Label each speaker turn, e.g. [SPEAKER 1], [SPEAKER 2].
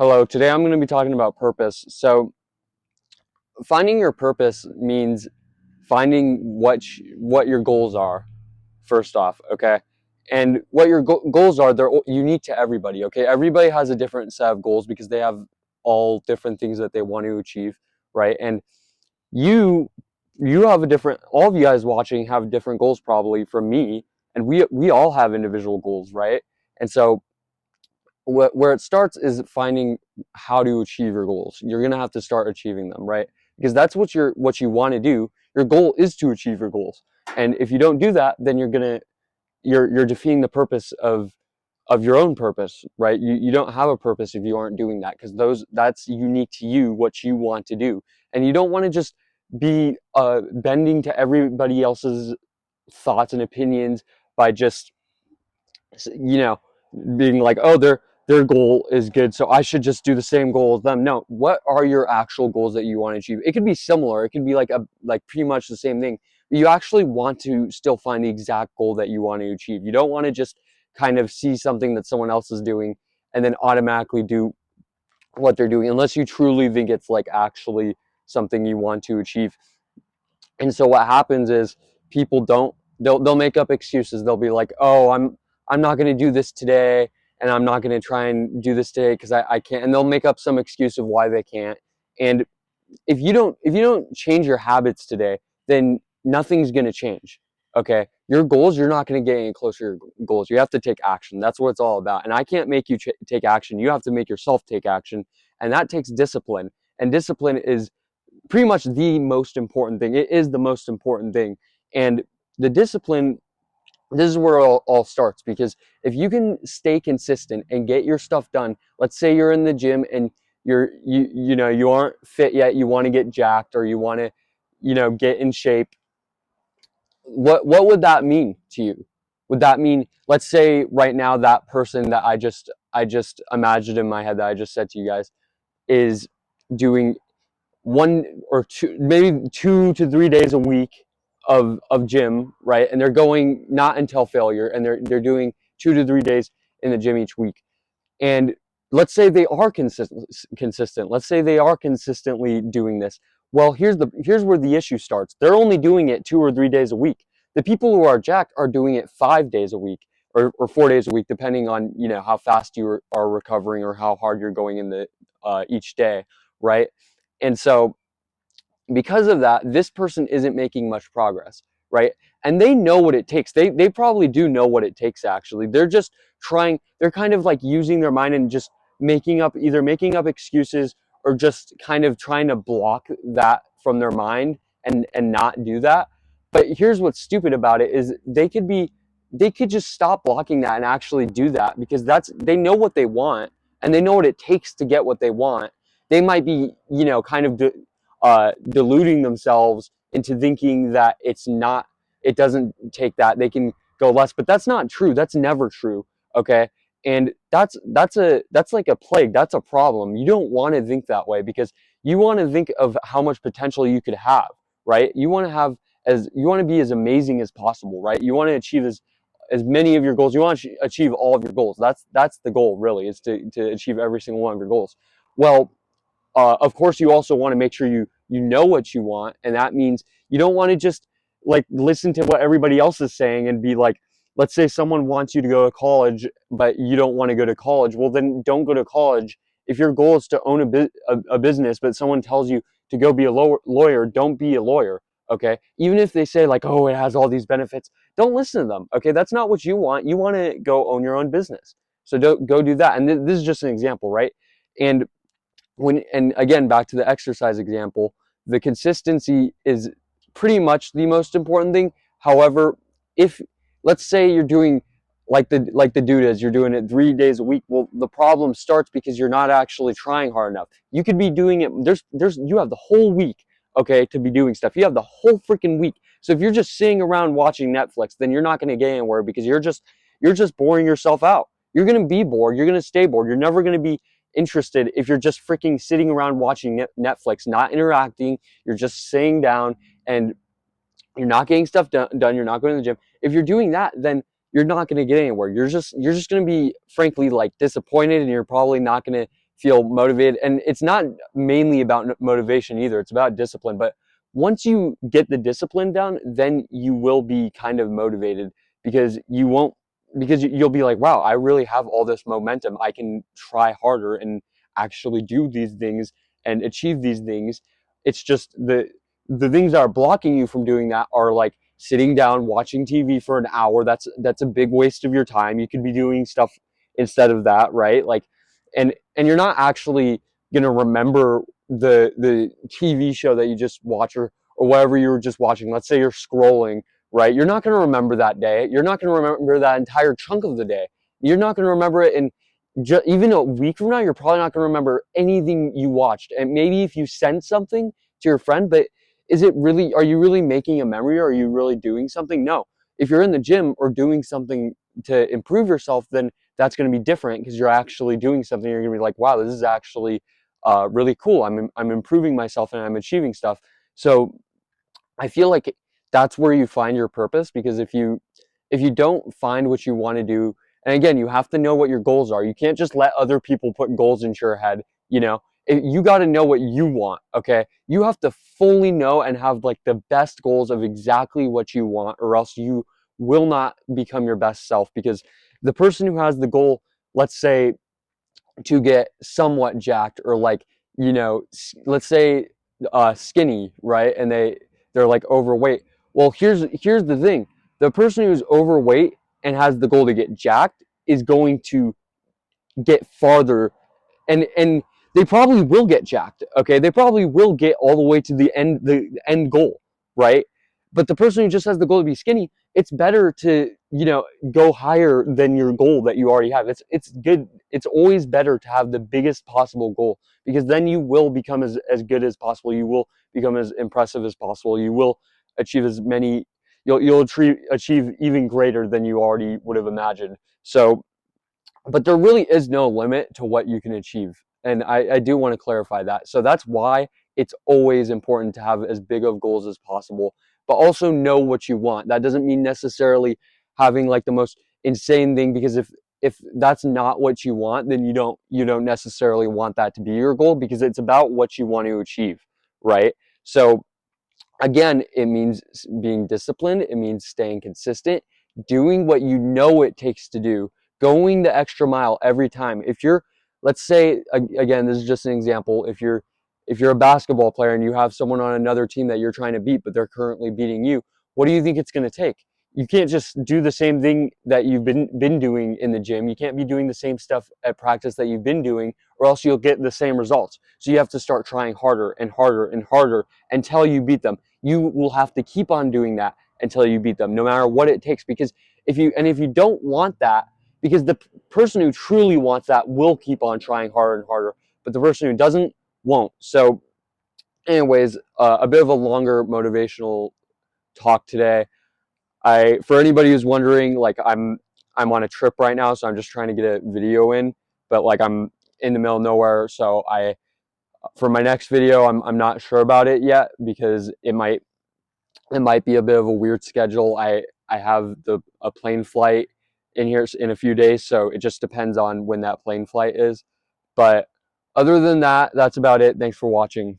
[SPEAKER 1] Hello, today I'm going to be talking about purpose. So, finding your purpose means finding what your goals are, first off, okay? And what your goals are, they're unique to everybody, okay? Everybody has a different set of goals because they have all different things that they want to achieve, right? And you you have a different all of you guys watching have different goals probably from me, and we all have individual goals, right? And so where it starts is finding how to achieve your goals. You're gonna have to start achieving them, right? Because that's what you want to do. Your goal is to achieve your goals, and if you don't do that, then you're defeating the purpose of your own purpose, right? You don't have a purpose if you aren't doing that, because that's unique to you, what you want to do, and you don't want to just be bending to everybody else's thoughts and opinions by just you know, being like, oh, their goal is good, so I should just do the same goal as them. No, what are your actual goals that you want to achieve? It could be similar. It could be like pretty much the same thing. But you actually want to still find the exact goal that you want to achieve. You don't want to just kind of see something that someone else is doing and then automatically do what they're doing, unless you truly think it's like actually something you want to achieve. And so what happens is people don't they'll make up excuses. They'll be like, "Oh, I'm not going to do this today, and I'm not going to try and do this today because I can't." And they'll make up some excuse of why they can't. And if you don't change your habits today, then nothing's going to change. Okay? Your goals, you're not going to get any closer to your goals. You have to take action. That's what it's all about. And I can't make you take action. You have to make yourself take action, and that takes discipline. And discipline is pretty much the most important thing. It is the most important thing. And the discipline, this is where it all starts, because if you can stay consistent and get your stuff done, let's say you're in the gym and you aren't fit yet, you want to get jacked, or you want to get in shape. What would that mean to you? Would that mean, let's say right now, that person that I just imagined in my head, that I just said to you guys, is doing 1 or 2, maybe 2 to 3 days a week of gym, right? And they're going not until failure, and they're doing 2 to 3 days in the gym each week. And let's say they are consistent. Let's say they are consistently doing this. Well, here's where the issue starts. They're only doing it 2 or 3 days a week. The people who are jacked are doing it 5 days a week, or 4 days a week, depending on how fast you are recovering, or how hard you're going in the each day, right? And so because of that, this person isn't making much progress, right? And they know what it takes. They probably do know what it takes, actually. They're just trying, they're kind of like using their mind and just either making up excuses, or just kind of trying to block that from their mind, and not do that. But here's what's stupid about it is they could just stop blocking that and actually do that, because they know what they want, and they know what it takes to get what they want. They might be, kind of deluding themselves into thinking that it doesn't take that, they can go less, but that's not true. That's never true. Okay? And that's like a plague. That's a problem. You don't want to think that way, because you want to think of how much potential you could have, right? You want to be as amazing as possible, right? You want to achieve as many of your goals. You want to achieve all of your goals. That's the goal, really, is to achieve every single one of your goals. Well, of course, you also want to make sure you know what you want, and that means you don't want to just like listen to what everybody else is saying and be like, let's say someone wants you to go to college, but you don't want to go to college. Well, then don't go to college. If your goal is to own a business, but someone tells you to go be a lawyer, don't be a lawyer. Okay, even if they say like, oh, it has all these benefits, don't listen to them. Okay, that's not what you want. You want to go own your own business, so don't go do that. And this is just an example, right? And and again, back to the exercise example, the consistency is pretty much the most important thing. However, if, let's say you're doing like the dude is, you're doing it 3 days a week, well, the problem starts because you're not actually trying hard enough. You could be doing it, you have the whole week, okay, to be doing stuff. You have the whole freaking week. So if you're just sitting around watching Netflix, then you're not going to get anywhere, because you're just boring yourself out. You're going to be bored. You're going to stay bored. You're never going to be interested if you're just freaking sitting around watching Netflix, not interacting. You're just sitting down, and you're not getting stuff done. You're not going to the gym. If you're doing that, then you're not going to get anywhere. You're just going to be, frankly, like, disappointed, and you're probably not going to feel motivated. And it's not mainly about motivation either. It's about discipline. But once you get the discipline down, then you will be kind of motivated because you won't, because you'll be like, wow, I really have all this momentum. I can try harder and actually do these things and achieve these things. It's just the things that are blocking you from doing that are like sitting down watching TV for an hour. That's a big waste of your time. You could be doing stuff instead of that, right? Like, and you're not actually gonna remember the TV show that you just watch, or whatever you were just watching. Let's say you're scrolling, right? You're not gonna remember that day. You're not gonna remember that entire chunk of the day. You're not gonna remember it in even a week from now. You're probably not gonna remember anything you watched. And maybe if you send something to your friend, but is it really, are you really making a memory, or are you really doing something? No. If you're in the gym or doing something to improve yourself, then that's going to be different because you're actually doing something. You're going to be like, wow, this is actually really cool. I'm improving myself and I'm achieving stuff. So I feel like that's where you find your purpose, because if you don't find what you want to do, and again, you have to know what your goals are. You can't just let other people put goals into your head. You got to know what you want. Okay, you have to fully know and have like the best goals of exactly what you want, or else you will not become your best self. Because the person who has the goal, let's say, to get somewhat jacked, or like, let's say skinny, right? And they're like overweight. Well, here's the thing. The person who's overweight and has the goal to get jacked is going to get farther, and they probably will get jacked. Okay, they probably will get all the way to the end goal, right? But the person who just has the goal to be skinny, it's better to go higher than your goal that you already have. It's good. It's always better to have the biggest possible goal, because then you will become as good as possible. You will become as impressive as possible. You will achieve as many. You'll achieve even greater than you already would have imagined. So, but there really is no limit to what you can achieve. And I do want to clarify that. So that's why it's always important to have as big of goals as possible, but also know what you want. That doesn't mean necessarily having like the most insane thing, because if that's not what you want, then you don't necessarily want that to be your goal, because it's about what you want to achieve, right? So again, it means being disciplined. It means staying consistent, doing what you know it takes to do, going the extra mile every time. If you're, let's say, again, this is just an example. If you're a basketball player and you have someone on another team that you're trying to beat, but they're currently beating you, what do you think it's going to take? You can't just do the same thing that you've been doing in the gym. You can't be doing the same stuff at practice that you've been doing, or else you'll get the same results. So you have to start trying harder and harder and harder until you beat them. You will have to keep on doing that until you beat them, no matter what it takes. Because if you don't want that, because the person who truly wants that will keep on trying harder and harder, but the person who doesn't won't. So anyways, a bit of a longer motivational talk today. For anybody who's wondering, like, I'm on a trip right now, so I'm just trying to get a video in, but like I'm in the middle of nowhere. So for my next video, I'm not sure about it yet, because it might be a bit of a weird schedule. I have a plane flight in here in a few days, so it just depends on when that plane flight is. But other than that, that's about it. Thanks for watching.